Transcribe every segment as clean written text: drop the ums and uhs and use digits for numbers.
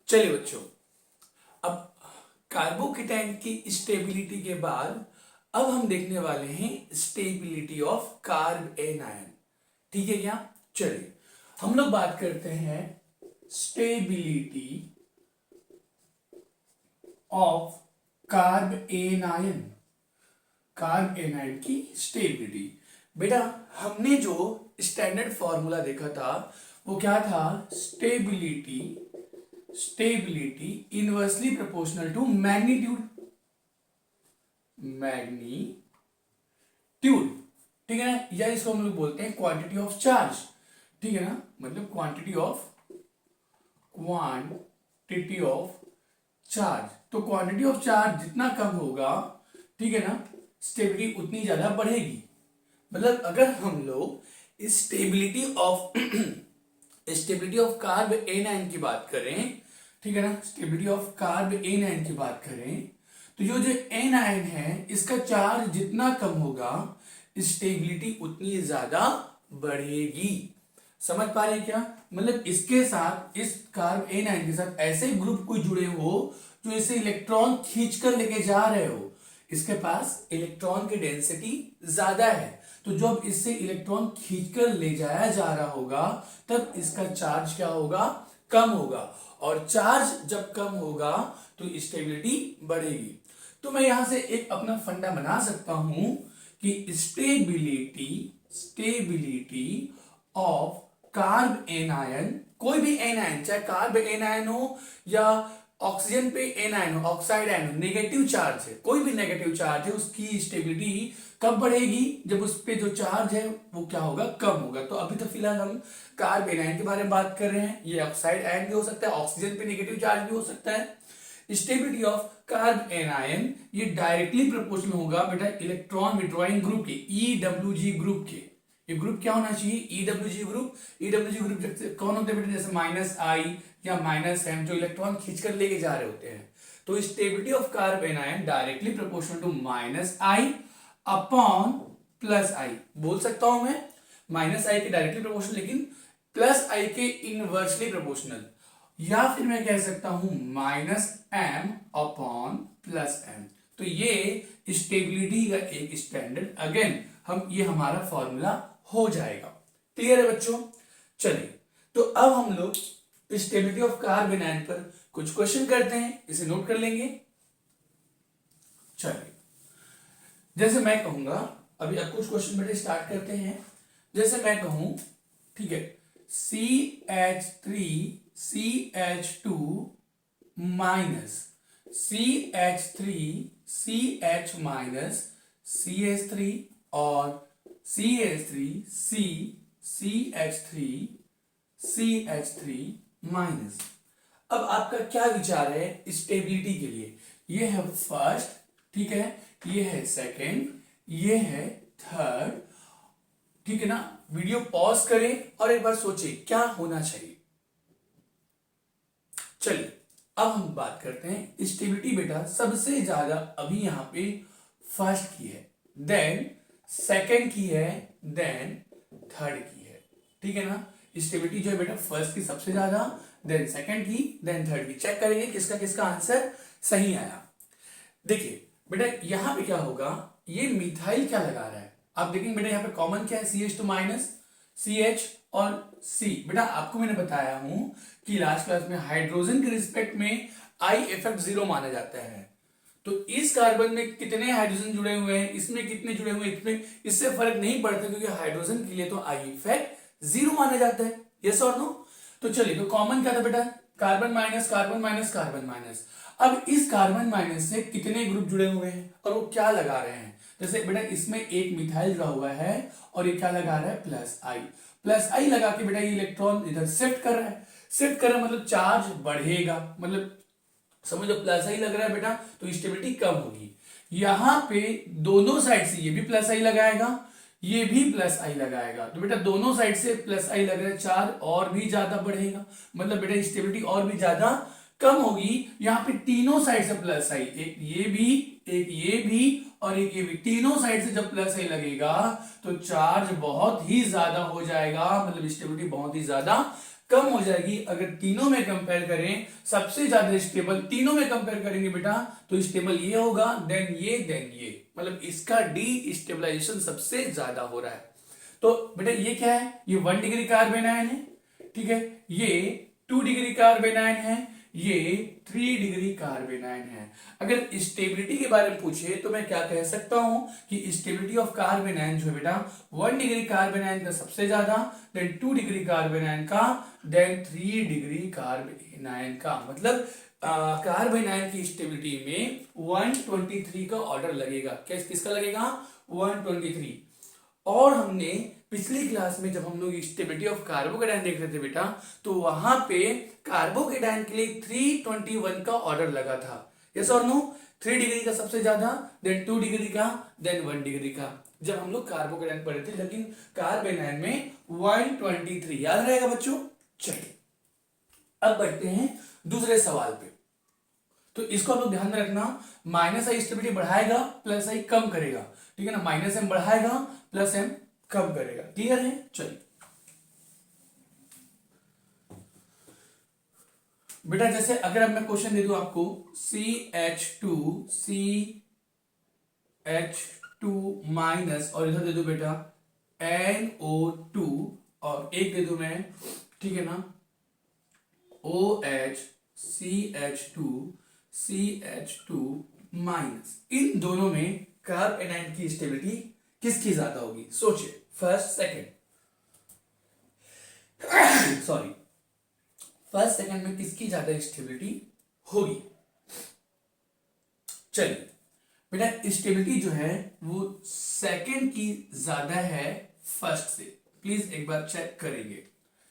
चलिए बच्चों, अब कार्बोकेटाइन की स्टेबिलिटी के बाद अब हम देखने वाले हैं स्टेबिलिटी ऑफ कार्ब एनायन। ठीक है क्या? चलिए हम लोग बात करते हैं stability of carb anion. Carb anion की स्टेबिलिटी, बेटा हमने जो स्टैंडर्ड फॉर्मूला देखा था वो क्या था? Stability inversely proportional to magnitude. ठीक है ना? या इसको हम लोग बोलते हैं क्वांटिटी ऑफ चार्ज। ठीक है ना? मतलब क्वांटिटी ऑफ चार्ज। तो क्वांटिटी ऑफ चार्ज जितना कम होगा, ठीक है ना, स्टेबिलिटी उतनी ज्यादा बढ़ेगी। मतलब अगर हम लोग स्टेबिलिटी ऑफ कार्ब एनायन की बात करें, ठीक है ना, स्टेबिलिटी ऑफ कार्ब एनायन की बात करें, तो जो एनायन है इसका चार्ज जितना कम होगा स्टेबिलिटी उतनी ज्यादा बढ़ेगी। समझ पा रहे हैं क्या? मतलब इसके साथ, इस कार्ब एनायन के साथ ऐसे ग्रुप कोई जुड़े हो जो इसे इलेक्ट्रॉन खींचकर लेके जा रहे हो, इसके पास इलेक्ट्रॉन की डेंसिटी ज्यादा है, तो जब इससे इलेक्ट्रॉन खींचकर ले जाया जा रहा होगा तब इसका चार्ज क्या होगा? कम होगा। और चार्ज जब कम होगा तो स्टेबिलिटी बढ़ेगी। तो मैं यहां से एक अपना फंडा बना सकता हूं कि स्टेबिलिटी ऑफ कार्ब एनायन, कोई भी एनायन, चाहे कार्ब एनायन हो या ऑक्सीजन पे एनायन हो, ऑक्साइड आयन हो, नेगेटिव चार्ज है, कोई भी नेगेटिव चार्ज है, उसकी स्टेबिलिटी कब बढ़ेगी? जब उस पे जो चार्ज है वो क्या होगा? कम होगा। तो अभी तो फिलहाल हम कार्ब एनायन के बारे में बात कर रहे हैं। ये ऑक्साइड आयन भी हो सकता है, ऑक्सीजन पे नेगेटिव चार्ज भी हो सकता है। स्टेबिलिटी ऑफ कार्ब एनायन ये डायरेक्टली प्रोपोर्शनल होगा बेटा इलेक्ट्रॉन विड्रॉइंग ग्रुप के, EWG ग्रुप के। ये ग्रुप क्या होना चाहिए? EWG group. EWG ग्रुप जैसे कौन होते हैं बेटा? जैसे -I या -M, जो इलेक्ट्रॉन खींचकर लेके जा रहे होते हैं। तो stability of carbanion directly proportional to -I upon +I। बोल सकता हूं मैं -I के डायरेक्टली प्रोपोर्शनल, लेकिन +I के इनवर्सली प्रोपोर्शनल। या फिर मैं कह सकता हूं -M अपॉन +M। तो ये स्टेबिलिटी का एक स्टैंडर्ड, अगेन ये हमारा फॉर्मूला हो जाएगा। क्लियर है बच्चों? चलिए तो अब हम लोग स्टेबिलिटी ऑफ कार्ब एनायन पर कुछ क्वेश्चन करते हैं, इसे नोट कर लेंगे। चलिए जैसे मैं कहूंगा, अभी अब कुछ क्वेश्चन बेटे स्टार्ट करते हैं। जैसे मैं कहूं, ठीक है, CH3CH2 minus CH3CH minus CH3 और CH3CCH3 माइनस। अब आपका क्या विचार है स्टेबिलिटी के लिए? ये है फर्स्ट, ठीक है, ये है सेकंड, ये है थर्ड। ठीक है ना? वीडियो पॉज करें और एक बार सोचिए क्या होना चाहिए। चलिए अब हम बात करते हैं स्टेबिलिटी बेटा सबसे ज्यादा अभी यहां पे फर्स्ट की है, देन सेकंड की है, देन थर्ड की है। ठीक है ना? स्टेबिलिटी जो है बेटा फर्स्ट की सबसे ज्यादा, देन सेकंड की, देन थर्ड की। चेक करेंगे किसका किसका आंसर सही आया। देखिए बेटा यहां पे क्या होगा, ये मिथाइल क्या लगा रहा है? आप देखेंगे बेटा यहां पे कॉमन क्या है? CH2 माइनस CH और C। बेटा आपको मैंने बताया हूं कि लास्ट क्लास में हाइड्रोजन के रिस्पेक्ट में I इफेक्ट 0 माना जाता है। तो इस कार्बन में कितने हाइड्रोजन जुड़े हुए हैं, इसमें कितने जुड़े हुए हैं, इसमें, इससे फर्क नहीं पड़ता क्योंकि हाइड्रोजन के लिए तो I इफेक्ट 0 माना जाता है। यस और नो? तो चलिए तो कॉमन क्या था बेटा? Carbon minus carbon minus carbon minus. अब इस कार्बन माइनस से कितने ग्रुप जुड़े हुए हैं और वो क्या लगा रहे हैं? जैसे बेटा इसमें एक मिथाइल जुड़ा हुआ है और ये क्या लगा रहा है? +I लगा के बेटा ये इलेक्ट्रॉन इधर शिफ्ट कर रहा है। शिफ्ट कर रहा है मतलब चार्ज बढ़ेगा, मतलब समझो +I लग रहा है बेटा तो स्टेबिलिटी कम होगी। यहां पे दोनों साइड से ये भी +I लगाएगा, ये भी +I लगाएगा, तो बेटा दोनों साइड से +I लग रहा है, चार्ज और भी ज्यादा बढ़ेगा, मतलब बेटा स्टेबिलिटी और भी ज्यादा कम होगी। यहाँ पे तीनों साइड से +I, एक ये भी, एक ये भी और एक ये भी, तीनों साइड से जब +I लगेगा तो चार्ज बहुत ही ज्यादा हो जाएगा, मतलब स्टेबिलिटी बहुत ही ज्यादा कम हो जाएगी। अगर तीनों में कंपेयर करें, सबसे ज्यादा स्टेबल तीनों में कंपेयर करेंगे बेटा, तो स्टेबल ये होगा, देन ये, मतलब इसका डी स्टेबलाइजेशन सबसे ज्यादा हो रहा है। तो बेटा ये क्या है, ये 1 डिग्री कार्बन आयन है, ठीक है, ये 2 डिग्री कार्बन आयन है, ये 3 डिग्री कार्बन आयन है। अगर स्टेबिलिटी के बारे में पूछे तो मैं क्या कह सकता हूं कि स्टेबिलिटी ऑफ कार्बन आयन जो है बेटा 1 डिग्री कार्बन आयन का सबसे ज्यादा, देन 2 डिग्री कार्बन आयन का, देन 3 डिग्री कार्बन आयन का। मतलब कार्बन आयन की स्टेबिलिटी में 123 का ऑर्डर लगेगा। किसका लगेगा, 123। और हमने पिछली क्लास में जब हम लोग स्टेबिलिटी ऑफ कार्बोकेटायन देख रहे थे बेटा, तो वहां पे कार्बोकेटायन के लिए 321 का ऑर्डर लगा था। यस और नो, 3 डिग्री का सबसे ज्यादा, देन 2 डिग्री का, देन 1 डिग्री का, जब हम लोग कार्बोकेटायन पढ़े थे। लेकिन कार्बन आयन में 123 याद रहेगा बच्चों। चलिए अब बढ़ते हैं दूसरे सवाल पे। तो इसको आप लोग ध्यान में रखना, माइनस आई स्टेबिलिटी बढ़ाएगा, प्लस आई कम करेगा, ठीक है ना, माइनस एम बढ़ाएगा, प्लस एम कम करेगा। क्लियर है। चलिए बेटा जैसे अगर अब मैं क्वेश्चन दे दूं आपको, CH2 माइनस, और इधर दे दूं बेटा NO2, और एक दे दूं मैं, ठीक है ना, OH CH2 माइनस। इन दोनों में कार्बन आयन की स्टेबिलिटी किसकी ज्यादा होगी, सोचिए। First second, sorry, first second में किसकी ज्यादा स्टेबिलिटी होगी। चलिए बेटा स्टेबिलिटी जो है वो सेकंड की ज्यादा है फर्स्ट से। प्लीज एक बार चेक करेंगे,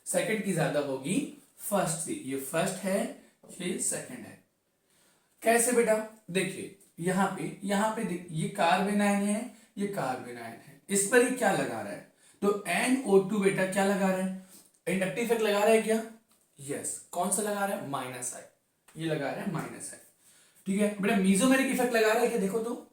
सेकंड की ज्यादा होगी फर्स्ट से। ये फर्स्ट है, ये सेकंड है। कैसे बेटा, देखिए यहां पे ये कार्बन आयन है, ये कार्बन आयन है, इस पर ही क्या लगा रहा है, तो NO2 बेटा क्या लगा रहा है, इंडक्टिव इफेक्ट लगा रहा है क्या, यस। कौन सा लगा रहा है, माइनस आई, ये लगा रहा है माइनस आई, ठीक है बेटा। मीजोमेरिक इफेक्ट लगा रहा है क्या, देखो तो,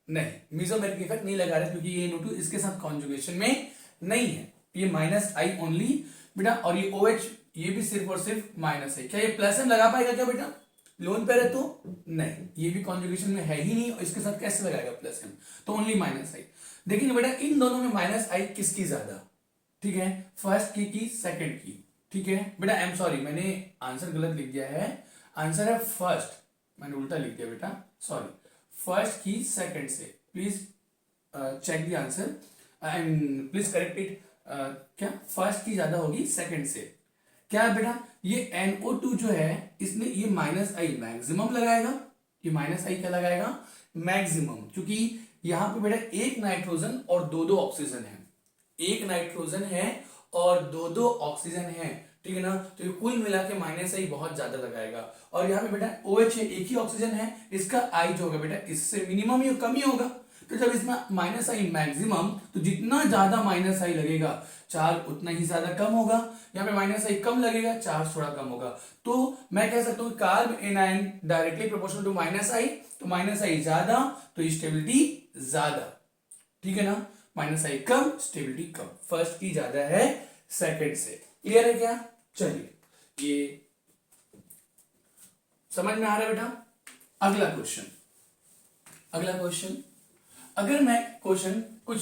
नहीं, मीजोमेरिक इफेक्ट नहीं लगा रहा है, क्योंकि ये NO2 इसके साथ कॉन्जुगेशन में नहीं है, ये माइनस आई ओनली बेटा। और ये OH ये भी सिर्फ और सिर्फ माइनस है। क्या ये प्लस एम लगा पाएगा क्या बेटा, लोन पे है तो नहीं, ये भी कॉन्जुगेशन में है ही नहीं, और इसके साथ कैसे लगाएगा प्लस एम, तो ओनली माइनस आई। देखेंगे बेटा इन दोनों में माइनस आई किसकी ज्यादा, ठीक है, फर्स्ट की सेकंड की, ठीक है बेटा। आई एम सॉरी, मैंने आंसर गलत लिख दिया है, आंसर है फर्स्ट, मैंने उल्टा लिख दिया बेटा, सॉरी, फर्स्ट की सेकंड से। Please check the answer and please correct it. क्या फर्स्ट की ज्यादा होगी सेकंड से, क्या है बेटा, ये NO2 जो है इसने ये माइनस आई मैक्सिमम लगाएगा, ये माइनस आई क्या लगाएगा, मैक्सिमम, क्योंकि यहां पे बेटा एक नाइट्रोजन और दो ऑक्सीजन है, एक नाइट्रोजन है और दो ऑक्सीजन है, ठीक है ना। तो ये कुल मिला के माइनस आई बहुत ज्यादा लगाएगा। और यहाँ पे बेटा OH है, एक ही ऑक्सीजन है, इसका आई जो होगा बेटा इससे मिनिमम ही कम ही होगा। तो जब इसमें माइनस आई मैक्सिमम, तो जितना ज्यादा माइनस आई लगेगा चार्ज उतना ही ज्यादा कम होगा। यहाँ पे माइनस आई कम लगेगा, चार्ज थोड़ा कम होगा। तो मैं कह सकता हूँ carbon ion directly proportional to minus I, तो माइनस आई ज्यादा तो स्टेबिलिटी ज्यादा, ठीक है ना, माइनस आई कम स्टेबिलिटी कम, फर्स्ट की ज्यादा है सेकंड से। क्लियर है क्या। चलिए ये समझ में आ रहा है बेटा। अगला क्वेश्चन, अगर मैं क्वेश्चन कुछ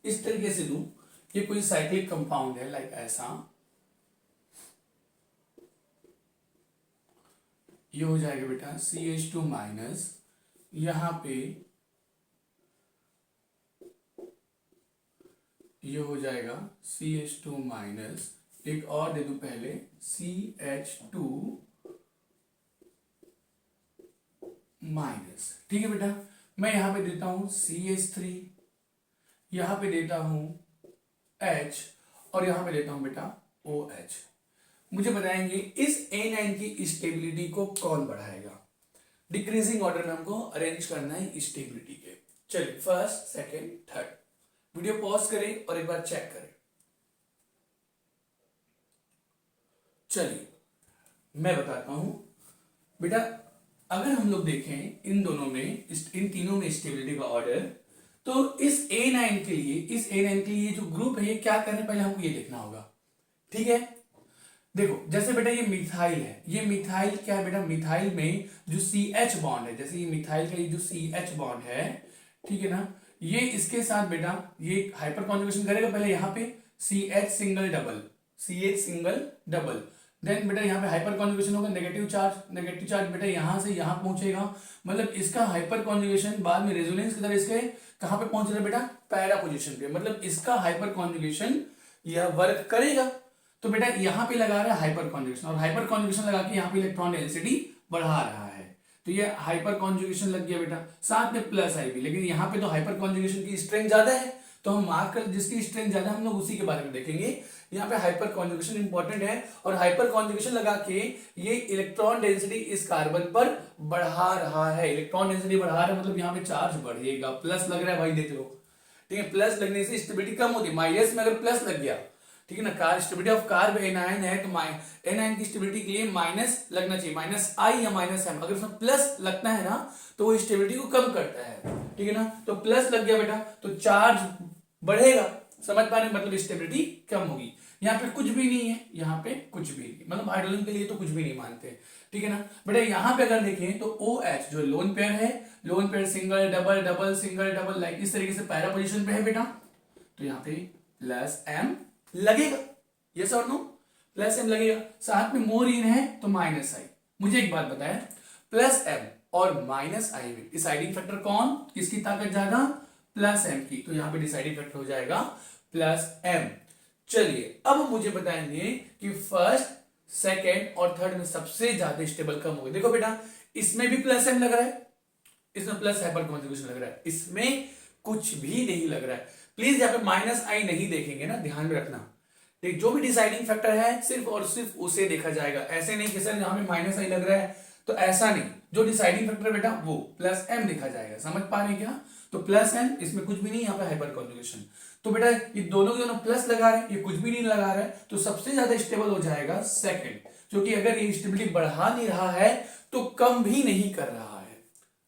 इस तरीके से दूं, ये कोई साइक्लिक कंपाउंड है, लाइक ऐसा, ये हो जाएगा बेटा CH2 माइनस, यहां पे ये हो जाएगा CH2 माइनस, एक और दे दूं पहले CH2 माइनस, ठीक है बेटा। मैं यहां पे देता हूं CH3, यहां पे देता हूं H, और यहां पे देता हूं बेटा OH। मुझे बताएंगे इस एनाइन की स्टेबिलिटी को कौन बढ़ाएगा। डिक्रीजिंग ऑर्डर में हमको अरेंज करना है स्टेबिलिटी के। चलिए first second third, video pause करें और एक बार चेक करें। चलिए मैं बताता हूं बेटा, अगर हम लोग देखें इन दोनों में, इन तीनों में स्टेबिलिटी का ऑर्डर, तो इस A9 के लिए जो ग्रुप है ये क्या करने, पहले हमको ये देखना होगा, ठीक है। देखो जैसे बेटा ये मिथाइल है, ये मिथाइल क्या है बेटा, मिथाइल में जो CH बॉन्ड है, जैसे ये मिथाइल का ये जो CH बॉन्ड है, ठीक है ना, ये इसके साथ बेटा ये हाइपर कॉन्जुगेशन करेगा, पहले यहाँ पे CH single double, CH single double, then बेटा यहाँ पे हाइपर कॉन्जुगेशन होगा, नेगेटिव चार्ज बेटा यहाँ से यहाँ पहुंचेगा, मतलब इसका हाइपर कॉन्जुगेशन बाद में रेजोनेंस की तरह इसके कहाँ पे पहुंच रहा है बेटा, पैरा पोजीशन पे, मतलब इसका हाइपर कॉन्जुगेशन यह वर्क करेगा। तो बेटा यहाँ पे लगा रहा है हाइपर कॉन्जुगेशन, और हाइपर कॉन्जुगेशन लगा के यहाँ पे इलेक्ट्रॉन डेंसिटी बढ़ा रहा है, तो ये हाइपर कॉन्जुगेशन लग गया बेटा, साथ में प्लस आई भी, लेकिन यहाँ पे तो हाइपर कॉन्जुगेशन की स्ट्रेंथ ज्यादा है, तो हम मार्क कर जिसकी स्ट्रेंथ ज्यादा हम लोग उसी के बारे में देखेंगे। यहाँ पे हाइपर कॉन्जुगेशन इंपॉर्टेंट है, और हाइपर कॉन्जुगेशन लगा के ये इलेक्ट्रॉन डेंसिटी इस कार्बन पर बढ़ा रहा है, इलेक्ट्रॉन डेंसिटी बढ़ा रहा है, मतलब यहाँ पे चार्ज बढ़ेगा, प्लस लग रहा है भाई, देख लो, ठीक है, प्लस लगने से स्टेबिलिटी कम होती है, माइनस में अगर प्लस लग गया, ठीक है ना, car stability of carb anion है, तो एनायन की स्टेबिलिटी के लिए माइनस लगना चाहिए, -I या -M, अगर उसमें प्लस लगता है ना तो वो स्टेबिलिटी को कम करता है, ठीक है ना, तो प्लस लग गया बेटा तो चार्ज बढ़ेगा, समझ पा रहे, मतलब स्टेबिलिटी कम होगी। यहाँ पे कुछ भी नहीं है, यहाँ पे कुछ भी नहीं, मतलब हाइड्रोजन के लिए तो कुछ भी नहीं मानते, ठीक है ना बेटा। यहाँ पे अगर देखें तो OH जो लोन पेयर है, lone pair single double double single double, like इस तरीके से पैरा पोजीशन पे है बेटा, तो यहाँ पे +M लगेगा, यस और नो, +M लगेगा, साथ में मोर इन है तो -I। मुझे एक बात बताया, +M और -I में डिसाइडिंग फैक्टर कौन, किसकी ताकत ज्यादा, +M की, तो यहाँ पे डिसाइडिंग फैक्टर हो जाएगा +M। चलिए अब मुझे बताएंगे कि फर्स्ट सेकेंड और थर्ड में सबसे ज्यादा स्टेबल कम होगा। देखो बेटा इसमें भी +M लग रहा है, इसमें प्लस हाइपर कॉन्जुगेशन लग रहा है, इसमें कुछ भी नहीं लग रहा है। प्लीज यहाँ पे -I नहीं देखेंगे ना, ध्यान में रखना, ठीक, जो भी डिसाइडिंग फैक्टर है सिर्फ और सिर्फ उसे देखा जाएगा, ऐसे नहीं कि सर यहाँ पे -I लग रहा है, तो ऐसा नहीं, जो डिसाइडिंग फैक्टर बेटा वो +M देखा जाएगा, समझ पा रहे हैं क्या, तो +M, इसमें कुछ भी नहीं, यहाँ पे हाइपर कॉन्जुगेशन, तो बेटा ये दोनों के दोनों प्लस लगा रहे हैं, ये कुछ भी नहीं लगा रहा है, तो सबसे ज्यादा स्टेबल हो जाएगा सेकंड, क्योंकि अगर ये स्टेबिलिटी बढ़ा नहीं रहा है तो कम भी नहीं कर रहा है,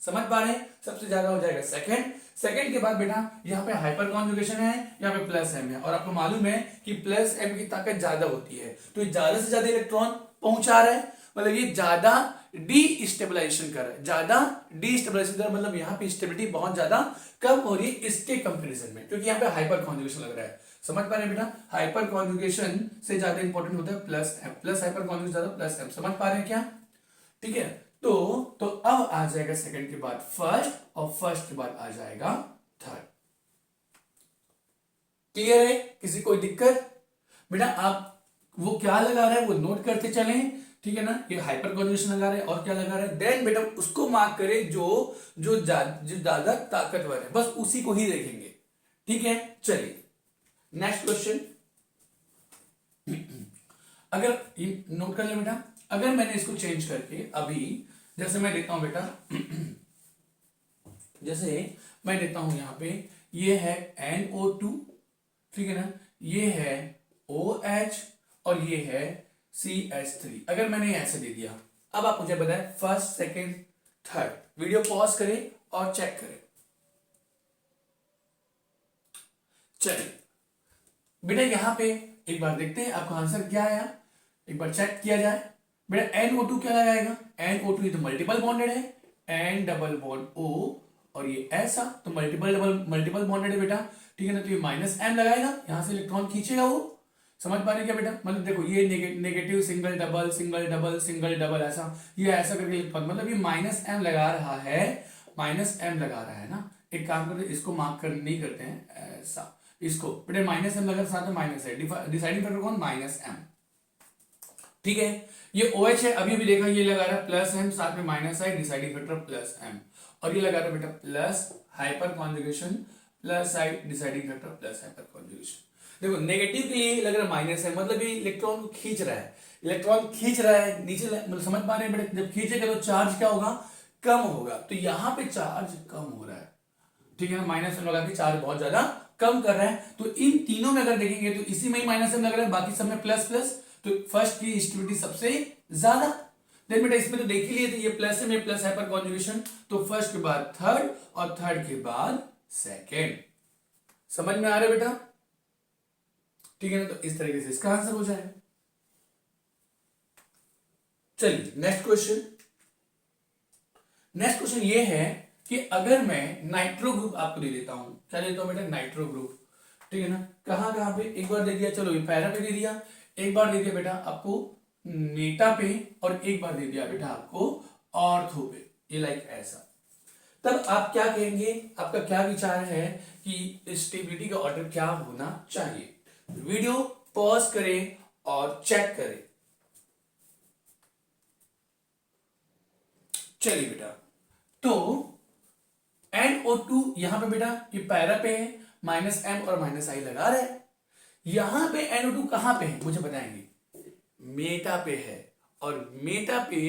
समझ पा रहे हैं, सबसे ज्यादा हो जाएगा सेकंड। सेकंड के बाद बेटा यहाँ पे हाइपर कॉन्जुगेशन है, यहाँ पे +M है, और आपको मालूम है कि +M की ताकत ज्यादा होती है, तो ये ज्यादा से ज्यादा इलेक्ट्रॉन पहुंचा रहा है, मतलब ये ज्यादा डीस्टेबलाइजेशन कर रहा है, ज्यादा डीस्टेबलाइजेशन कर रहा है, मतलब यहाँ पे स्टेबिलिटी बहुत ज्यादा कम हो रही है इसके कंपेरिजन में, क्योंकि यहाँ पे हाइपर कॉन्जुगेशन लग रहा है, समझ पा रहे हैं बेटा, हाइपर कॉन्जुगेशन से ज्यादा इंपॉर्टेंट होता है +M, प्लस हाइपर कॉन्जुगेशन ज्यादा +M, समझ पा रहे हैं क्या, ठीक है। तो अब आ जाएगा सेकंड के बाद फर्स्ट, और फर्स्ट के बाद आ जाएगा थर्ड, क्लियर है, किसी कोई दिक्कत बेटा, आप वो क्या लगा रहा है वो नोट करते चलें, ठीक है ना, ये हाइपर कॉन्जुगेशन लगा रहे हैं और क्या लगा रहे हैं, देन बेटा उसको मार्क करें जो जो ज्यादा ताकतवर है, बस उसी को ही देखेंगे, ठीक है। चलिए नेक्स्ट क्वेश्चन, अगर नोट कर ले बेटा, अगर मैंने इसको चेंज करके अभी जैसे मैं देता हूं बेटा जैसे मैं देता हूं यहां पे ये है NO2, ठीक है ना, ये है OH और ये है CH3, अगर मैंने ऐसे दे दिया, अब आप मुझे बताएं first second third, video pause करें और चेक करें। चलिए बेटा यहां पे एक बार देखते हैं आपका आंसर क्या आया, एक बार चेक किया जाए बेटा। NO2 क्या लगाएगा, NO2 ये तो मल्टीपल बॉन्डेड है, N डबल बॉन्ड O, और ये ऐसा तो मल्टीपल बॉन्डेड है बेटा, ठीक है ना, तो ये -M लगाएगा, यहां से इलेक्ट्रॉन खींचेगा वो, समझ पा रहे क्या बेटा, मतलब देखो ये negative single double single double single double, ऐसा ये ऐसा करके इलेक्ट्रॉन, मतलब ये -M लगा रहा है, -M लगा रहा है ना, एक काम करते इसको मार्क कर नहीं करते हैं ऐसा, इसको बेटा -M लगा साथ में माइनस है, डिसाइडिंग फैक्टर कौन, -M, ठीक है। ये OH है, अभी लगा रहा है +M साथ में -I, डिसाइडिंग फैक्टर +M, और ये लगा रहा है बेटा plus hyper conjugation +I, deciding factor plus hyper conjugation. देखो नेगेटिव के लिए लग रहा है -है, मतलब ये इलेक्ट्रॉन को खींच रहा है, इलेक्ट्रॉन खींच रहा है नीचे, मतलब समझ पा रहे हैं बेटा, जब खींचेगा तो चार्ज क्या होगा, कम होगा, तो यहाँ पे चार्ज कम हो रहा है, ठीक है ना, -M लगा के चार्ज बहुत ज्यादा कम कर रहा है, तो इन तीनों में अगर देखेंगे तो इसी में ही -M लग रहा है, बाकी सब में प्लस, तो फर्स्ट की स्टेबिलिटी सबसे ज्यादा, देन बेटा इसमें तो देख ही लिए थे ये +M में प्लस हाइपर कॉन्जुगेशन, तो फर्स्ट के बाद थर्ड और थर्ड के बाद सेकेंड, समझ में आ रहा है बेटा, ठीक है ना, तो इस तरीके से इसका आंसर हो जाएगा। चलिए नेक्स्ट क्वेश्चन। नेक्स्ट क्वेश्चन ये है कि अगर मैं नाइट्रो ग्रुप आपको दे देता हूं, क्या देता हूं बेटा, नाइट्रो ग्रुप, ठीक है ना, कहां कहां पे, एक बार दे दिया चलो ये पैरा पे दे दिया, एक बार दे दिया बेटा आपको नेटा पे, और एक बार दे दिया बेटा आपको ऑर्थो पे, ये लाइक ऐसा। तब आप क्या कहेंगे, आपका क्या विचार है कि स्टेबिलिटी का ऑर्डर क्या होना चाहिए? वीडियो पॉज करें और चेक करें। चलिए बेटा, तो NO2 यहां पे बेटा ये पैरा पे है, -m और -i लगा रहा है। यहां पे NO2 कहां पे है मुझे बताएंगे? मेटा पे है, और मेटा पे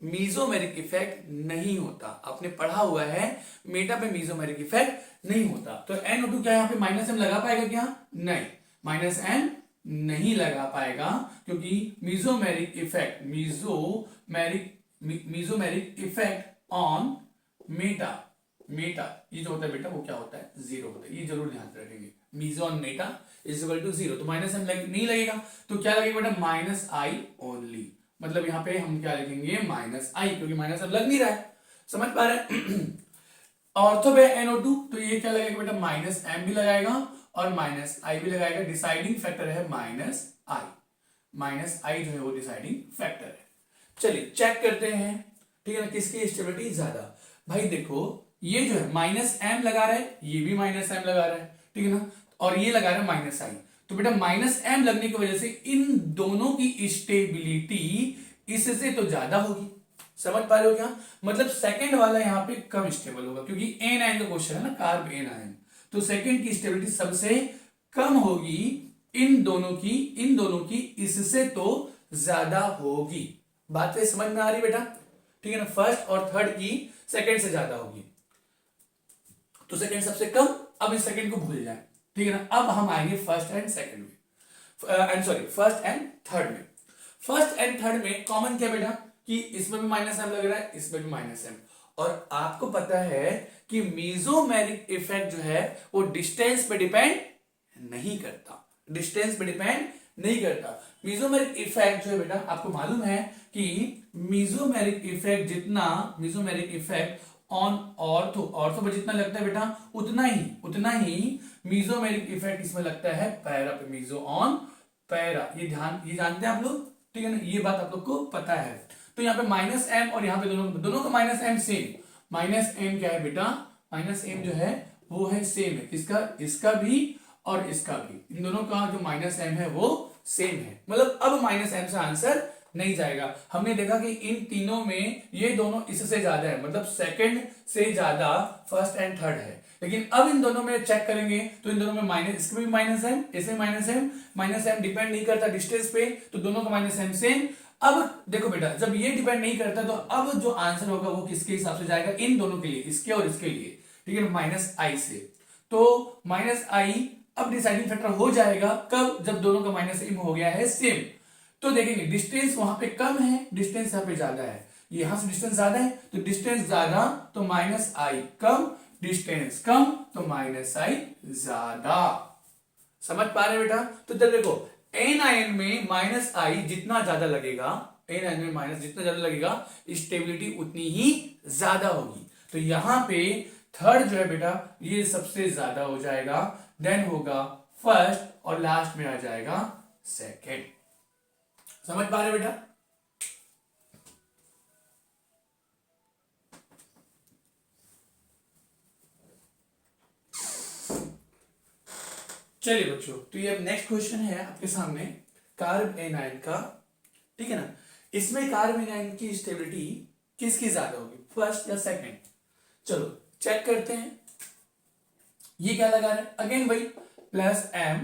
मीजोमेरिक इफेक्ट नहीं होता। आपने पढ़ा हुआ है मेटा पे मीजोमेरिक इफेक्ट नहीं होता। तो NO2 क्या यहां पे -m लगा पाएगा क्या? नहीं, -m नहीं लगा पाएगा, क्योंकि mesomeric effect, mesomeric effect on Meta, Meta ये जो होता है बेटा वो क्या होता है? 0 होता है। ये जरूर ध्यान रखेंगे, meso on meta is equal to 0। तो -m नहीं लगेगा, तो क्या लगेगा बेटा? -i only. मतलब यहां पे हम क्या लिखेंगे? -i, क्योंकि -m लग नहीं रहा है। समझ पा रहे हैं? ऑर्थो पे NO2, तो ये क्या लगेगा बेटा? -m भी लगाएगा और -i भी लगाएगा। डिसाइडिंग फैक्टर है -i, -i जो है वो डिसाइडिंग फैक्टर है। चलिए चेक करते हैं, ठीक है ना, किसकी स्टेबिलिटी ज्यादा। भाई देखो, ये जो है -m लगा रहा है, ये भी -m लगा रहा है, ठीक है ना, और ये लगा रहा है -i। तो बेटा -m लगने की वजह से इन दोनों की स्टेबिलिटी इससे तो ज्यादा होगी। समझ पा रहे हो क्या? मतलब सेकंड वाला यहां पे कम स्टेबल होगा, क्योंकि एनायन का क्वेश्चन है ना, कार्ब एनायन, तो सेकंड की स्टेबिलिटी सबसे कम होगी। इन दोनों की इससे तो ज्यादा होगी। बात समझ में आ रही बेटा? ठीक है ना, फर्स्ट और थर्ड की सेकंड से ज्यादा होगी, तो सेकंड सबसे कम। अब इस सेकंड को भूल जाए, ठीक है ना। अब हम आएंगे फर्स्ट एंड सेकंड में, सॉरी फर्स्ट एंड थर्ड में। फर्स्ट एंड थर्ड में कॉमन क्या बेटा, कि इसमें भी -m लग रहा है, इसमें भी -m। और आपको पता है कि मीजोमेरिक इफेक्ट जो है वो डिस्टेंस पे डिपेंड नहीं करता, डिस्टेंस पे डिपेंड नहीं करता। मीजोमेरिक इफेक्ट जो है बेटा, आपको मालूम है कि mesomeric effect on ortho, ortho पर जितना लगता है बेटा उतना ही मीजोमेरिक इफेक्ट इसमें लगता है पैरा पे, मीजो ऑन पैरा। ये जानते हैं आप लोग, ठीक है ना, ये बात आप लोग को पता है। तो यहाँ पे -m और यहाँ पे दोनों का -m सेम। -m क्या है बेटा? -m जो है वो है सेम है, इसका भी और इसका भी, इन दोनों का जो -m है वो सेम है। मतलब अब -m से आंसर नहीं जाएगा। हमने देखा कि इन तीनों में ये दोनों इससे ज्यादा है, मतलब सेकंड से ज्यादा फर्स्ट एंड थर्ड है। लेकिन अब इन दोनों में चेक करेंगे तो इन दोनों में इसमें भी -m, इसमें -m डिपेंड नहीं करता डिस्टेंस पे, तो दोनों का -m सेम। अब देखो बेटा, जब ये डिपेंड नहीं करता तो अब जो आंसर होगा वो किसके हिसाब से जाएगा? इन दोनों के लिए, इसके और इसके लिए, ठीक है, -i से। तो -i अब डिसाइडिंग फैक्टर हो जाएगा कब? जब दोनों का -m हो गया है सेम। तो देखेंगे डिस्टेंस वहां पे कम है, डिस्टेंस यहाँ पे ज्यादा है, यहां से डिस्टेंस ज्यादा है, तो डिस्टेंस ज्यादा तो -i कम, डिस्टेंस कम तो -i ज्यादा। समझ पा रहे बेटा? तो जब देखो एनायन में -i जितना ज्यादा लगेगा, एनायन में माइनस जितना ज्यादा लगेगा, स्टेबिलिटी उतनी ही ज्यादा होगी। तो यहां पे थर्ड जो है बेटा ये सबसे ज्यादा हो जाएगा, देन होगा फर्स्ट और लास्ट में आ जाएगा सेकेंड। समझ पा रहे बेटा? चलिए बच्चों, तो ये नेक्स्ट क्वेश्चन है आपके सामने कार्ब एनायन का, ठीक है ना। इसमें कार्ब एनायन की स्टेबिलिटी किसकी ज्यादा होगी, फर्स्ट या सेकंड? चलो चेक करते हैं। ये क्या लगा रहा है? अगेन भाई +m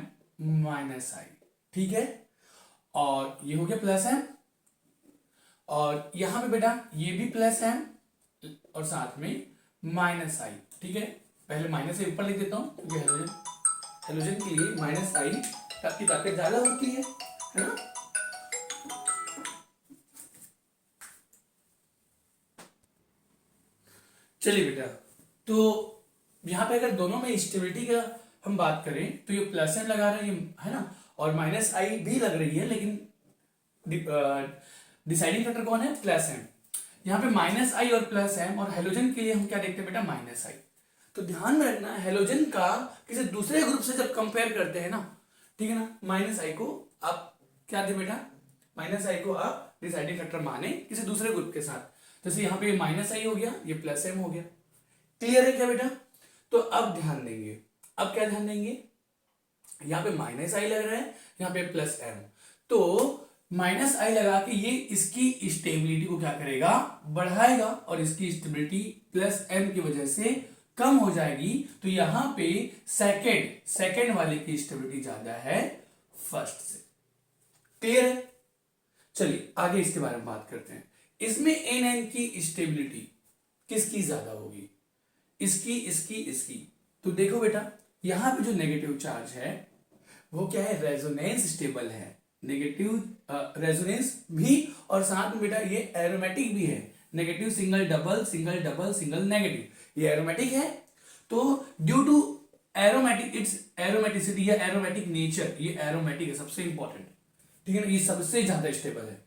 - i, ठीक है, और ये हो गया +m, और यहां पे बेटा ये भी +m और साथ में -i, ठीक है। पहले माइनस से ऊपर लिख देता हूं, क्योंकि हेलोजन के लिए -i की ताकत ज्यादा होती है ना। चलिए बेटा, तो यहां पे अगर दोनों में स्टेबिलिटी का हम बात करें तो ये +m लगा रहा है, ये है ना, और -i भी लग रही है, लेकिन डिसाइडिंग फैक्टर कौन है? Plus M. यहाँ पे माइनस आई और प्लस एम, और हेलोजन के लिए हम क्या देखते हैं बेटा? Minus I. तो ध्यान में रखना, हेलोजन का किसी दूसरे ग्रुप से जब कंपेयर करते हैं ना, ठीक है ना, माइनस आई को आप क्या थे बेटा? माइनस आई को आप डिसाइडिंग फैक्टर माने किसी दूसरे ग्रुप के साथ। जैसे यहाँ पे माइनस आई हो गया, ये प्लस एम हो गया। क्लियर है क्या बेटा? तो अब ध्यान देंगे, अब क्या ध्यान देंगे, यहाँ पे माइनस आई लग रहा है, यहाँ पे प्लस एम। तो माइनस आई लगा के ये इसकी स्टेबिलिटी को क्या करेगा? बढ़ाएगा, और इसकी स्टेबिलिटी प्लस एम की वजह से कम हो जाएगी। तो यहां पे सेकेंड वाले की स्टेबिलिटी ज्यादा है फर्स्ट से। क्लियर है? चलिए आगे इसके बारे में बात करते हैं। इसमें एन एन की स्टेबिलिटी किसकी ज्यादा होगी? इसकी। तो देखो बेटा, यहां पे जो नेगेटिव चार्ज है वो क्या है? रेजोनेंस स्टेबल है, नेगेटिव रेजोनेंस भी, और साथ में बेटा ये एरोमेटिक भी है। Negative single double, single double, single negative, ये एरोमेटिक है। तो due to aromatic, its aromaticity या एरोमेटिक नेचर, ये एरोमेटिक है सबसे इंपॉर्टेंट, ठीक है ना, ये सबसे ज्यादा स्टेबल है।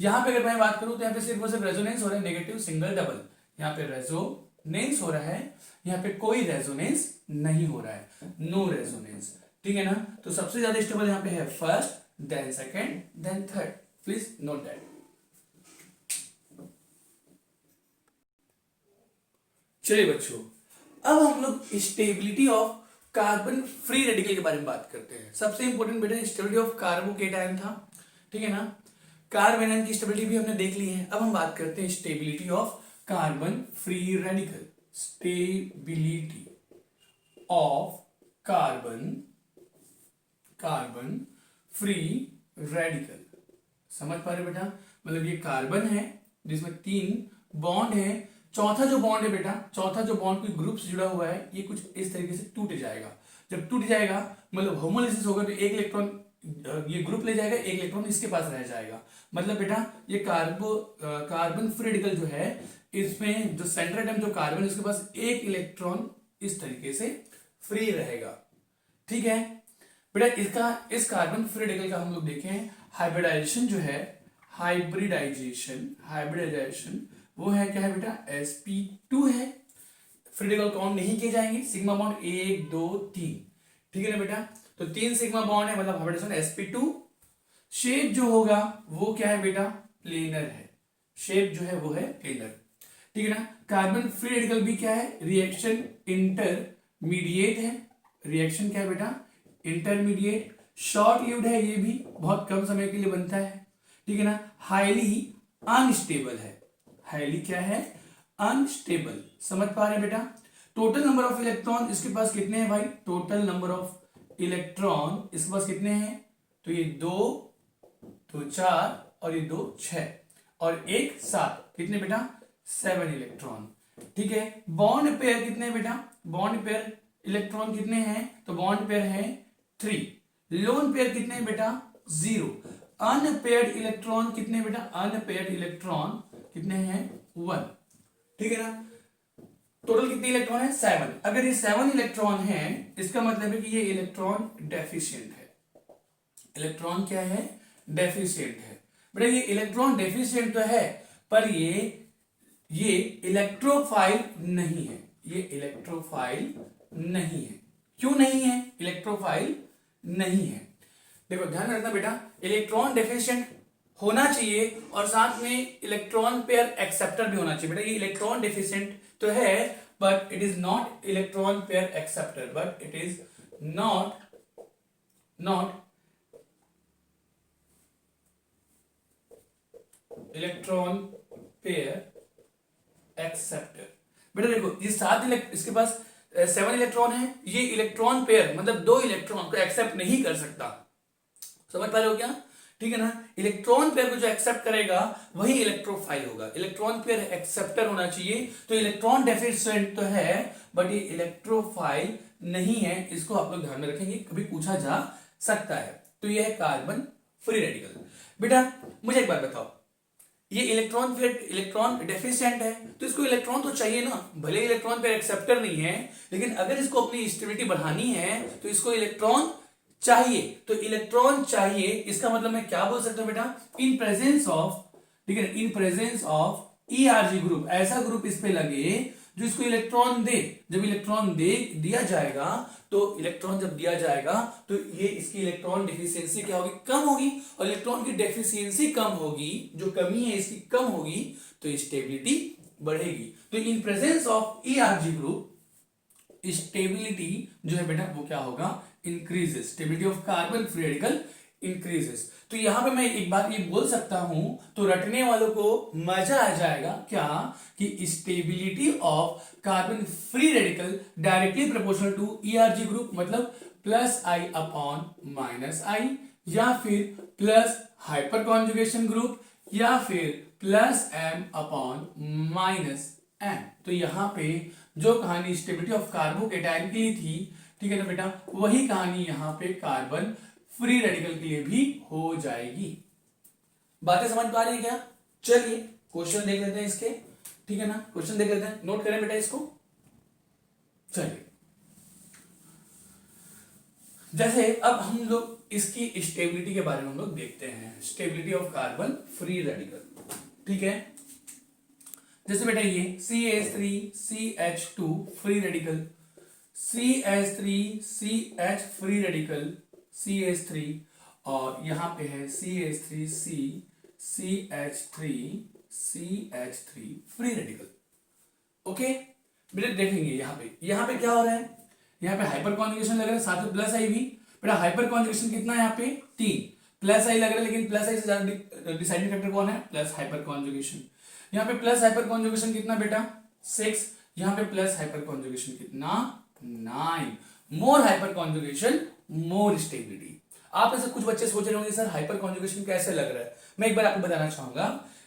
यहां पे अगर मैं बात करूं तो यहाँ पे सिर्फ और सिर्फ रेजोनेंस हो रहा है, नेगेटिव सिंगल डबल, यहाँ पे रेजोनेंस हो रहा है, यहाँ पे कोई रेजोनेंस नहीं हो रहा है, नो रेजोनेंस, ठीक है ना। तो सबसे ज्यादा स्टेबल यहाँ पे है first, then second, then third. Please note that. चलिए बच्चों, अब हम लोग stability of carbon free radical के बारे में बात करते हैं। सबसे इंपॉर्टेंट बेटा स्टेबिलिटी ऑफ कार्बोकेटायन था, ठीक है ना। कार्बेनन की स्टेबिलिटी भी हमने देख ली है। अब हम बात करते हैं stability of carbon free radical. Stability of carbon free radical, समझ पा रहे बेटा? मतलब ये कार्बन है जिसमें 3 बॉन्ड है, चौथा जो बॉन्ड है बेटा, चौथा जो बॉन्ड कोई ग्रुप से जुड़ा हुआ है, ये कुछ इस तरीके से टूट जाएगा। जब टूट जाएगा मतलब होमोलिसिस होगा, तो एक इलेक्ट्रॉन ये ग्रुप ले जाएगा, एक इलेक्ट्रॉन इसके पास रह जाएगा। मतलब बेटा ये कार्बन फ्री रेडिकल जो है, इसमें जो सेंट्रल एटम जो कार्बन, इसके पास एक इलेक्ट्रॉन इस तरीके से फ्री रहेगा, ठीक है बेटा। इस कार्बन फ्री रेडिकल का हम लोग देखें हाइब्रिडाइजेशन जो है, हाइब्रिडाइजेशन वो है क्या है बेटा? sp2 है। फ्री रेडिकल काउंट नहीं किए जाएंगे, सिग्मा बॉन्ड 1 2 3, ठीक है ना बेटा। तो 3 सिग्मा बॉन्ड है, मतलब हाइब्रिडेशन sp2। शेप जो होगा वो क्या है बेटा? प्लेनर है, शेप जो है वो है प्लेनर, ठीक है ना। कार्बन फ्री रेडिकल भी क्या है? रिएक्शन इंटरमीडिएट है। रिएक्शन क्या है बेटा? इंटरमीडिएट। शॉर्ट लिव्ड है, ये भी बहुत कम समय के लिए बनता है, ठीक है ना। हाईली अनस्टेबल है, हाईली क्या है? अनस्टेबल। समझ पा रहे हैं बेटा? टोटल नंबर ऑफ इलेक्ट्रॉन इसके पास कितने हैं भाई? टोटल नंबर ऑफ इलेक्ट्रॉन इसके पास कितने हैं? तो ये 2 तो 4 और ये 2 6 और 1 7, कितने बेटा? 7 इलेक्ट्रॉन, ठीक है। बॉन्ड पेयर कितने बेटा? बॉन्ड पेयर इलेक्ट्रॉन कितने हैं? तो बॉन्ड पेयर है 3। लोन पेयर कितने हैं बेटा? 0। अनपेयर्ड इलेक्ट्रॉन कितने बेटा? अनपेयर्ड इलेक्ट्रॉन कितने हैं? 1, ठीक है ना। टोटल कितने इलेक्ट्रॉन है? 7। अगर ये 7 इलेक्ट्रॉन है, इसका मतलब है कि ये इलेक्ट्रॉन डेफिशिएंट है। इलेक्ट्रॉन क्या है? डेफिशिएंट है बेटा। ये इलेक्ट्रॉन डेफिशिएंट तो है, पर ये इलेक्ट्रोफाइल नहीं है, ये इलेक्ट्रोफाइल नहीं है। क्यों नहीं है? इलेक्ट्रोफाइल नहीं है, देखो ध्यान रखना बेटा, इलेक्ट्रॉन डेफिशिएंट होना चाहिए और साथ में इलेक्ट्रॉन पेयर एक्सेप्टर भी होना चाहिए बेटा। ये इलेक्ट्रॉन डेफिशिएंट तो है, but it is not electron pair acceptor, but it is not electron pair acceptor. बेटा देखो ये 7 इसके पास 7 इलेक्ट्रॉन है, ये इलेक्ट्रॉन पेयर मतलब 2 इलेक्ट्रॉन को एक्सेप्ट नहीं कर सकता। समझ पा रहे हो क्या? ठीक है ना। इलेक्ट्रॉन पेयर को जो एक्सेप्ट करेगा वही इलेक्ट्रोफाइल होगा। इलेक्ट्रॉन पेयर एक्सेप्टर होना चाहिए। तो इलेक्ट्रॉन डेफिशिएंट तो है, बट ये इलेक्ट्रोफाइल नहीं है। इसको आप लोग ध्यान में रखेंगे, कभी पूछा जा सकता है। तो ये है कार्बन फ्री रेडिकल। बेटा मुझे एक बात बताओ, ये इलेक्ट्रॉन डेफिशिएंट है तो इसको इलेक्ट्रॉन तो चाहिए ना, भले इलेक्ट्रॉन पेयर एक्सेप्टर नहीं है, लेकिन अगर इसको अपनी स्टेबिलिटी बढ़ानी है तो इसको इलेक्ट्रॉन चाहिए। तो इलेक्ट्रॉन चाहिए, इसका मतलब मैं क्या बोल सकता हूं बेटा? इन प्रेजेंस ऑफ ठीक है, in presence of ERG group, ऐसा ग्रुप इस पे लगे जो इसको इलेक्ट्रॉन दे। जब इलेक्ट्रॉन दे दिया जाएगा, तो इलेक्ट्रॉन जब दिया जाएगा तो ये इसकी इलेक्ट्रॉन डिफिशियंसी क्या होगी, कम होगी, और इलेक्ट्रॉन की डेफिशिएंसी कम होगी, जो कमी है इसकी कम होगी, तो स्टेबिलिटी बढ़ेगी। तो in presence of ERG group stability जो है बेटा वो क्या होगा, increases, stability of carbon free radical increases. तो यहां पे मैं एक बात ये बोल सकता हूं, तो रटने वालों को मजा आ जाएगा क्या, कि stability of carbon free radical directly proportional to ERG group, मतलब plus I upon minus I, या फिर प्लस हाइपर कॉन्जुगेशन ग्रुप, या फिर plus M upon minus M. तो यहां पे जो कहानी स्टेबिलिटी ऑफ कार्बोकेटाइन के लिए थी, ठीक है ना बेटा, वही कहानी यहां पे कार्बन फ्री रेडिकल के लिए भी हो जाएगी। बातें समझ पा रही है क्या? चलिए क्वेश्चन देख लेते हैं इसके, ठीक है ना, क्वेश्चन देख लेते हैं, नोट करें बेटा इसको। चलिए, जैसे अब हम लोग इसकी स्टेबिलिटी के बारे में हम लोग देखते हैं, stability of carbon free radical, ठीक है। जैसे बेटा ये CH3CH2 free radical, CH3CH free radical, CH3, और यहां पे है CH3CH3CH3 फ्री रेडिकल। ओके बेटा, देखेंगे यहां पे क्या हो रहा है, यहां पे हाइपर कॉन्जुगेशन लग रहा है, साथ में प्लस आई भी। बेटा हाइपर कॉन्जुगेशन कितना है यहाँ पे, 3, प्लस आई लग रहा है, लेकिन प्लस आई से ज्यादा डिसाइडिंग फैक्टर कौन है, प्लस हाइपर कॉन्जुगेशन। यहाँ पे प्लस हाइपर कॉन्जुगेशन कितना बेटा, 6, यहाँ पे प्लस हाइपर कॉन्जुगेशन कितना, 9, मोर हाइपर कॉन्जुगेशन मोर स्टेबिलिटी। आप ऐसे कुछ बच्चे सोच रहे होंगे सर हाइपर कॉन्जुगेशन कैसे लग रहा है। मैं एक बार आपको बताना चाहूंगा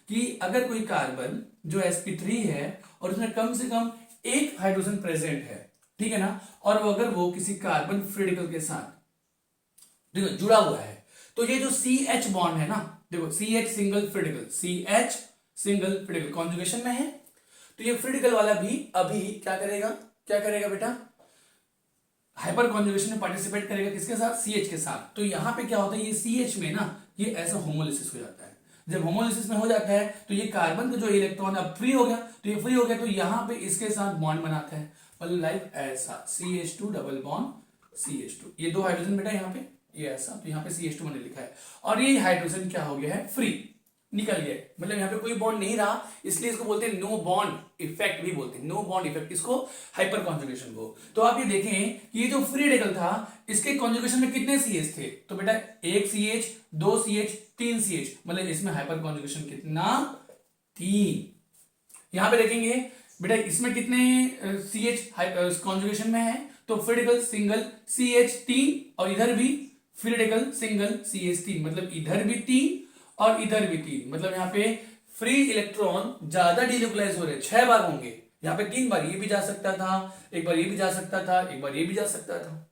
कि अगर कोई कार्बन जो sp3 है और उसमें कम से कम एक हाइड्रोजन प्रेजेंट है, ठीक है ना, और अगर वो किसी कार्बन फ्री रेडिकल के साथ देखो जुड़ा हुआ है, तो ये जो CH बॉन्ड है ना, देखो CH single free radical, CH single free radical conjugation में है, तो ये फ्री रेडिकल वाला भी अभी क्या करेगा बेटा, हाइपर कॉन्जुगेशन में पार्टिसिपेट करेगा, किसके साथ, CH के साथ। तो यहां पे क्या होता है, ये CH में ना ये ऐसा होमोलिसिस हो जाता है। जब होमोलिसिस में हो जाता है तो ये कार्बन का जो इलेक्ट्रॉन अब फ्री हो गया, तो ये फ्री हो गया, तो यहां पे इसके साथ बॉन्ड बनाता है, मतलब लाइक ऐसा CH2 डबल बॉन्ड CH2, ये 2 हाइड्रोजन बेटा यहाँ पे, ये ऐसा, तो यहाँ पे CH2 मैंने लिखा है, और ये हाइड्रोजन क्या हो गया है, फ्री निकल गया, मतलब यहाँ पे कोई बॉन्ड नहीं रहा, इसलिए इसको बोलते हैं नो बॉन्ड इफेक्ट भी बोलते हैं, नो बॉन्ड इफेक्ट इसको, हाइपर कॉन्जुगेशन को। तो आप ये देखें कि ये जो फ्री रेडिकल था इसके कॉन्जुगेशन में कितने CH थे, तो बेटा 1 CH, 2 CH, 3 CH, मतलब इसमें हाइपर कॉन्जुगेशन कितना, 3। यहां पे देखेंगे बेटा इसमें कितने CH कॉन्जुगेशन में है, तो फ्री रेडिकल सिंगल CH 3, और इधर भी फ्री रेडिकल सिंगल CH 3, मतलब इधर भी 3 और इधर भी 3, मतलब यहाँ पे फ्री इलेक्ट्रॉन ज्यादा डिलोकलाइज हो रहे, 6 बार होंगे, यहाँ पे 3 बार ये भी जा सकता था, एक बार ये भी जा सकता था, एक बार ये भी जा सकता था।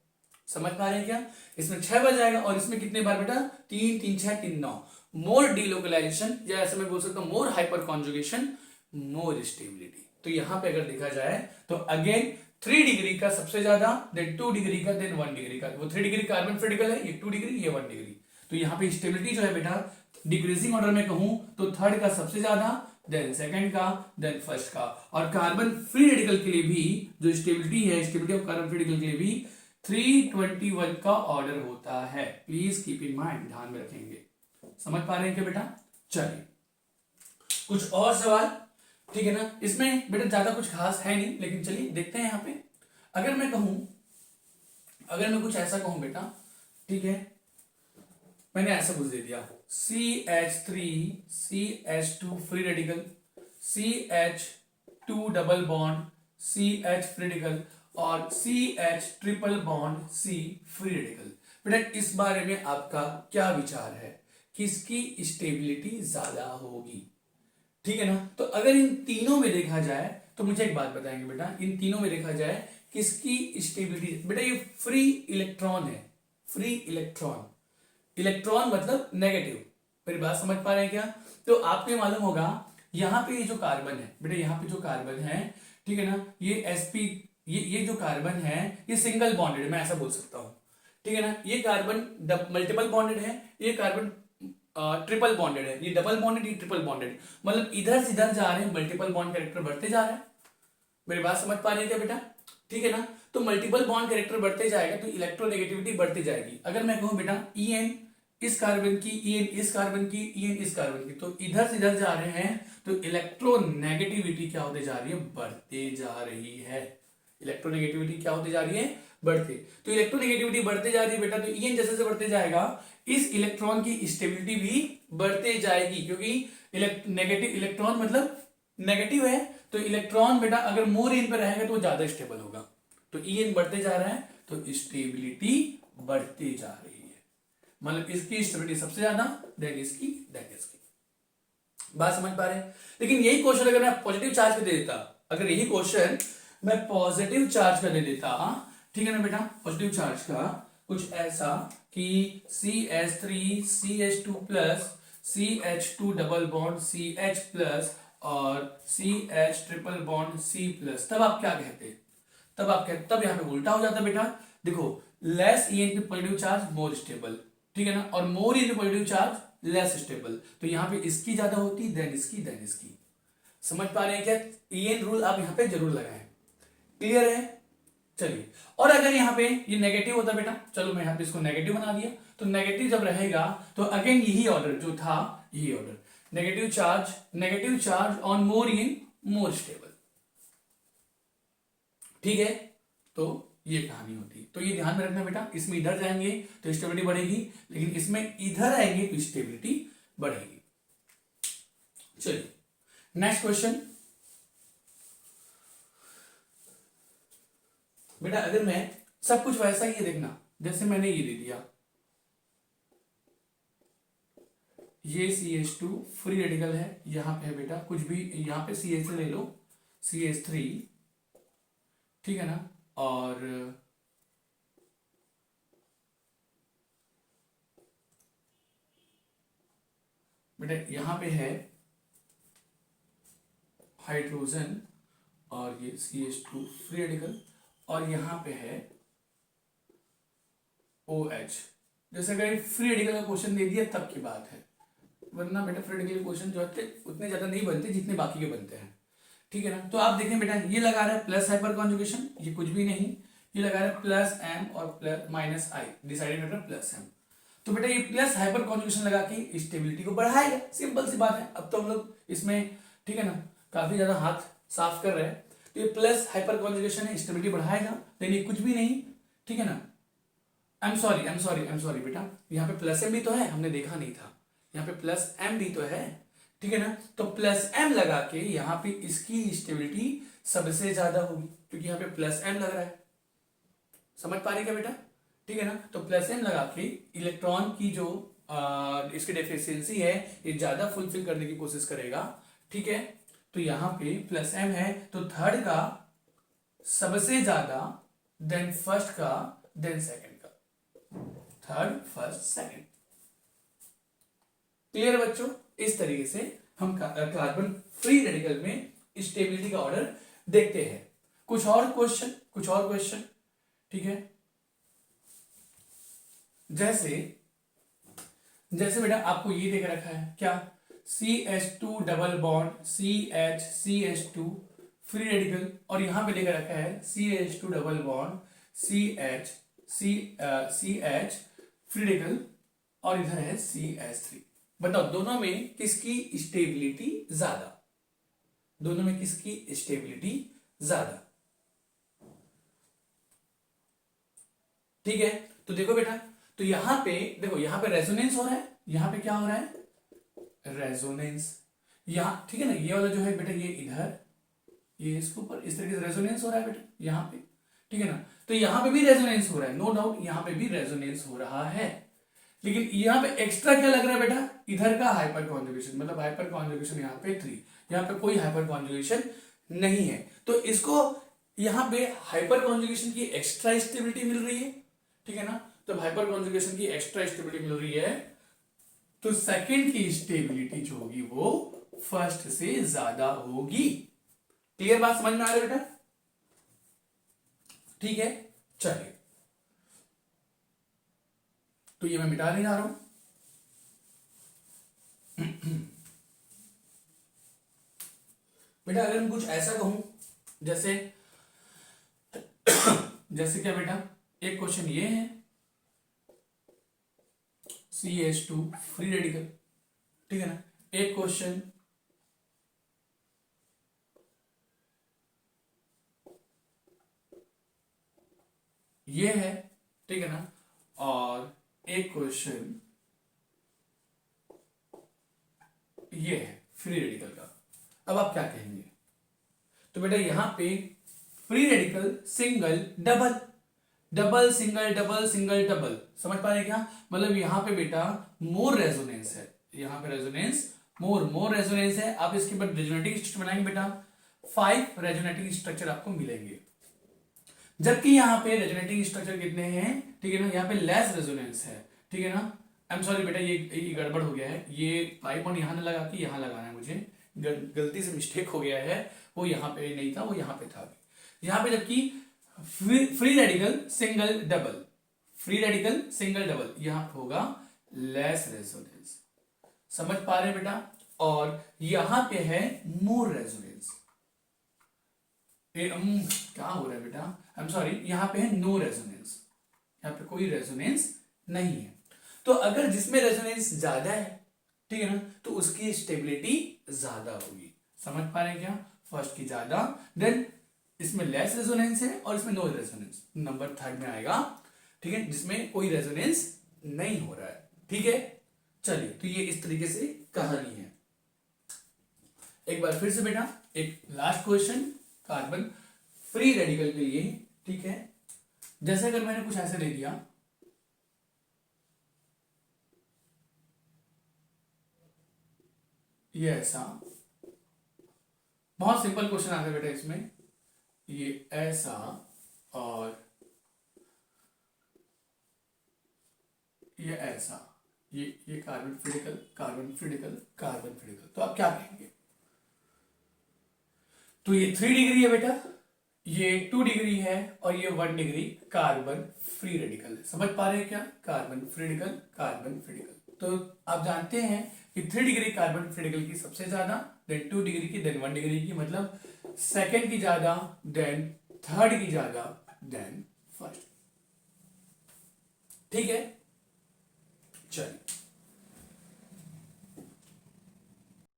समझ पा रहे हैं क्या, इसमें 6 बार जाएगा, और इसमें कितने बार बेटा, 3 3 6 3 9, मोर डिलोकलाइजेशन, या ऐसे मैं बोल सकता हूं मोर हाइपर कॉन्जुगेशन मोर स्टेबिलिटी। तो यहां पे अगर देखा जाए तो अगेन 3 डिग्री का सबसे ज्यादा, देन 2 डिग्री का, देन 1 डिग्री का, वो 3 डिग्री कार्बन फ्री रेडिकल है, ये 2 डिग्री, ये 1 डिग्री। तो यहाँ पे स्टेबिलिटी जो है बेटा डिक्रीजिंग ऑर्डर में कहूं तो थर्ड का सबसे ज्यादा, देन सेकंड का, देन फर्स्ट का, और कार्बन फ्री रेडिकल के लिए भी जो स्टेबिलिटी है, stability of carbon free radical के लिए भी 321 का ऑर्डर होता है। प्लीज कीप इन माइंड, ध्यान में रखेंगे। समझ पा रहे हैं क्या बेटा? चलिए कुछ और सवाल, ठीक है ना, इसमें बेटा ज्यादा कुछ खास है नहीं, लेकिन चलिए देखते हैं। यहाँ पे अगर मैं कुछ ऐसा कहूं बेटा, ठीक है, मैंने ऐसा कुछ दे दिया CH3CH2 free radical, CH2 double bond CH free radical, और CH triple bond C free radical. बेटा इस बारे में आपका क्या विचार है, किसकी स्टेबिलिटी ज्यादा होगी? ठीक है ना, तो अगर इन तीनों में देखा जाए तो मुझे एक बात बताएंगे बेटा, इन तीनों में देखा जाए किसकी स्टेबिलिटी, बेटा ये फ्री इलेक्ट्रॉन है, फ्री इलेक्ट्रॉन मतलब नेगेटिव। मेरी बात समझ पा रहे हैं क्या? तो आपको मालूम होगा यहाँ पे ये जो कार्बन है बेटा, यहाँ पे जो कार्बन है, ठीक है ना, ये sp, ये जो कार्बन है ये सिंगल बॉन्डेड, मैं ऐसा बोल सकता हूं, ठीक है ना, ये कार्बन मल्टीपल बॉन्डेड है, ये कार्बन ट्रिपल बॉन्डेड है, ये डबल बॉन्डेड, ये ट्रिपल बॉन्डेड, मतलब इधर से इधर जा रहे हैं, मल्टीपल बॉन्ड कैरेक्टर बढ़ते जा रहे हैं। मेरी बात समझ पा रही है क्या बेटा? ठीक है ना? तो मल्टीपल बॉन्ड कैरेक्टर बढ़ते जाएगा तो इलेक्ट्रोनेगेटिविटी बढ़ती जाएगी। अगर मैं कहूं बेटा En इस कार्बन की, En इस कार्बन की, En इस कार्बन की, तो इधर से इधर जा रहे हैं तो इलेक्ट्रोनेगेटिविटी क्या होते जा रही है? बढ़ते जा रही है। इलेक्ट्रोनेगेटिविटी क्या होती जा रही है? बढ़ते। तो इलेक्ट्रोनेगेटिविटी बढ़ते जा रही है बेटा, तो En जैसे जैसे बढ़ते जाएगा इस इलेक्ट्रॉन की स्टेबिलिटी भी बढ़ते जाएगी, क्योंकि नेगेटिव इलेक्ट्रॉन मतलब नेगेटिव है, तो इलेक्ट्रॉन बेटा अगर मोर इन पे रहेगा तो वो ज्यादा स्टेबल होगा। तो En बढ़ते जा रहा है तो स्टेबिलिटी बढ़ती जा रही है, मतलब इसकी स्टेबिलिटी सबसे ज्यादा, देन इसकी, देन इसकी। बात समझ पा रहे हैं? लेकिन यही क्वेश्चन अगर मैं पॉजिटिव चार्ज पे दे देता, अगर यही क्वेश्चन मैं पॉजिटिव चार्ज का दे देता, ठीक है ना बेटा, पॉजिटिव चार्ज का कुछ ऐसा कि CH3 CH2 plus CH2 double bond CH plus और CH triple bond C plus, तब आप क्या कहते? तब आप कहते, तब यहां पे उल्टा हो जाता बेटा। देखो, लेस En पे पॉजिटिव चार्ज मोर स्टेबल, ठीक है ना, और मोर En पे पॉजिटिव चार्ज लेस स्टेबल, तो यहां पे इसकी ज्यादा होती, देन इसकी, देन इसकी। समझ पा रहे हैं क्या? En रूल आप यहां पे जरूर लगाएं। क्लियर है? चलिए, और अगर यहाँ पे ये नेगेटिव होता बेटा, चलो मैं यहाँ पे इसको नेगेटिव बना दिया, तो नेगेटिव जब रहेगा तो अगेन यही ऑर्डर जो था, यही order, negative charge on more in more stable. ठीक है, तो ये कहानी होती है। तो ये ध्यान में रखना बेटा, इसमें इधर जाएंगे तो स्टेबिलिटी बढ़ेगी, लेकिन इसमें इधर आएंगे तो स्टेबिलिटी बढ़ेगी। चलिए नेक्स्ट क्वेश्चन बेटा, अगर मैं सब कुछ वैसा ही है, देखना जैसे मैंने ये दे दिया, ये CH2 फ्री रेडिकल है, यहां पे है बेटा कुछ भी, यहां पे CH3 ले लो, CH3, ठीक है ना, और बेटा यहां पे है हाइड्रोजन और ये CH2 फ्री रेडिकल, और यहां पे है OH। जैसे अगर फ्री रेडिकल का क्वेश्चन दे दिया तब की बात है, वरना बेटा फ्री रेडिकल क्वेश्चन जो है उतने ज्यादा नहीं बनते जितने बाकी के बनते हैं। ठीक है ना, तो आप देखें बेटा, ये लगा रहा है प्लस हाइपर कॉन्जुगेशन, ये कुछ भी नहीं, ये लगा रहा है प्लस M और plus minus I, decided matter plus M। तो बेटा ये प्लस हाइपर कॉन्जुगेशन लगा के स्टेबिलिटी को बढ़ाएगा, सिंपल सी बात है। अब तो हम लोग इसमें, ठीक है ना, काफी ज्यादा हाथ साफ कर रहे हैं, तो ये प्लस हाइपर कॉन्जुगेशन है, स्टेबिलिटी बढ़ाएगा, लेकिन ये कुछ भी नहीं, ठीक है ना। आई एम सॉरी बेटा, यहाँ पे प्लस M भी तो है, हमने देखा नहीं था, यहाँ पे प्लस M भी तो है, ठीक है ना, तो प्लस M लगा के यहाँ पे इसकी स्टेबिलिटी सबसे ज्यादा होगी, क्योंकि यहाँ पे प्लस M लग रहा है। समझ पा रहे क्या बेटा? ठीक है ना, तो प्लस M लगा के इलेक्ट्रॉन की जो इसकी डेफिशिएंसी है ये ज्यादा फुलफिल करने की कोशिश करेगा। ठीक है, तो यहाँ पे प्लस M है, तो थर्ड का सबसे ज्यादा, देन फर्स्ट का, देन सेकंड का, थर्ड फर्स्ट सेकंड। क्लियर बच्चों? इस तरीके से हम कार्बन फ्री रेडिकल में स्टेबिलिटी का ऑर्डर देखते हैं। कुछ और क्वेश्चन, ठीक है, जैसे बेटा आपको ये देख रखा है क्या, CH2 double bond CH2 free radical, और यहां पे लेकर रखा है CH2 double bond CH free radical, और इधर है CH3। बताओ दोनों में किसकी स्टेबिलिटी ज्यादा? दोनों में किसकी स्टेबिलिटी ज्यादा? ठीक है, तो देखो बेटा, तो यहां पे देखो, यहां पे रेजोनेंस हो रहा है, यहां पे क्या हो रहा है? रेजोनेंस। यहां, ठीक है ना, ये वाला जो है बेटा, ये इधर, ये इसके ऊपर इस तरीके से रेजोनेंस हो रहा है बेटा, यहां पे, ठीक है ना, तो यहां पे भी रेजोनेंस हो रहा है, नो डाउट यहां पे भी रेजोनेंस हो रहा है, लेकिन यहां पे एक्स्ट्रा क्या लग रहा है बेटा? इधर का हाइपर कॉन्जुगेशन, मतलब हाइपर कॉन्जुगेशन यहां पे 3, यहां पे कोई हाइपर कॉन्जुगेशन नहीं है, तो इसको यहां पे हाइपर कॉन्जुगेशन की एक्स्ट्रा स्टेबिलिटी मिल रही है। ठीक है ना, तो हाइपर कॉन्जुगेशन की एक्स्ट्रा स्टेबिलिटी मिल रही है, तो सेकंड की स्टेबिलिटी जो होगी वो फर्स्ट से ज्यादा होगी। क्लियर बात समझ में आ रही है बेटा? ठीक है, चलिए, तो ये मैं मिटाने जा रहा हूं। बेटा अगर मैं कुछ ऐसा कहूं जैसे जैसे क्या बेटा, एक क्वेश्चन ये है CH2 फ्री रेडिकल, ठीक है ना। एक क्वेश्चन ये है, ठीक है ना, और एक क्वेश्चन ये है फ्री रेडिकल का। अब आप क्या कहेंगे? तो बेटा यहां पे free radical single double, double single double single double, समझ पा रहे क्या? मतलब यहां पे बेटा मोर रेजोनेंस है, यहां पे रेजोनेंस मोर रेजोनेंस है। आप इसके बाद रेजोनेटिंग स्ट्रक्चर बनाएंगे बेटा, 5 रेजोनेटिंग स्ट्रक्चर आपको मिलेंगे। जबकि यहाँ पे रेजोनेटिंग स्ट्रक्चर कितने हैं, ठीक है ना, यहाँ पे लेस रेजोनेंस है, ठीक है ना। आई एम सॉरी बेटा, ये गड़बड़ हो गया है, ये पाइप ऑन यहाँ ना लगा के यहाँ लगाना है मुझे, गलती से मिस्टेक हो गया है, वो यहाँ पे नहीं था, वो यहाँ पे था। यहाँ पे जबकि free radical single double, free radical single double, यहाँ पे होगा लेस रेजोनेंस, समझ पा रहे हैं बेटा। और यहाँ पे है मोर रेजोनेंस, क्या हो रहा है बेटा, आई एम सॉरी, यहां पे है नो रेजोनेंस, यहां पे कोई रेजोनेंस नहीं है। तो अगर जिसमें रेजोनेंस ज्यादा है, ठीक है ना, तो उसकी स्टेबिलिटी ज्यादा होगी, समझ पा रहे हैं क्या? फर्स्ट की ज्यादा, देन इसमें लेस रेजोनेंस है और इसमें नो रेजोनेंस, नंबर थर्ड में आएगा, ठीक है, जिसमें कोई रेजोनेंस नहीं हो रहा है, ठीक है। चलिए, तो ये इस तरीके से कहानी है। एक बार फिर से बेटा, एक last question carbon free radical के लिए, ठीक है। जैसे अगर मैंने कुछ ऐसे दे दिया, ये ऐसा, बहुत सिंपल क्वेश्चन आता है बेटा इसमें, ये ऐसा और ये ऐसा, ये कार्बन फ्रीडिकल कार्बन फ्रीडिकल कार्बन फ्रीडिकल, तो आप क्या कहेंगे? तो ये 3 डिग्री है बेटा, ये 2 डिग्री है और ये 1 डिग्री कार्बन फ्री रेडिकल है, समझ पा रहे हैं क्या? Carbon free radical carbon free radical. तो आप जानते हैं कि 3 डिग्री कार्बन फ्री रेडिकल की सबसे ज्यादा, देन 2 डिग्री की, देन 1 डिग्री की, मतलब सेकेंड की ज्यादा, देन थर्ड की ज्यादा, देन फर्स्ट, ठीक है। चलिए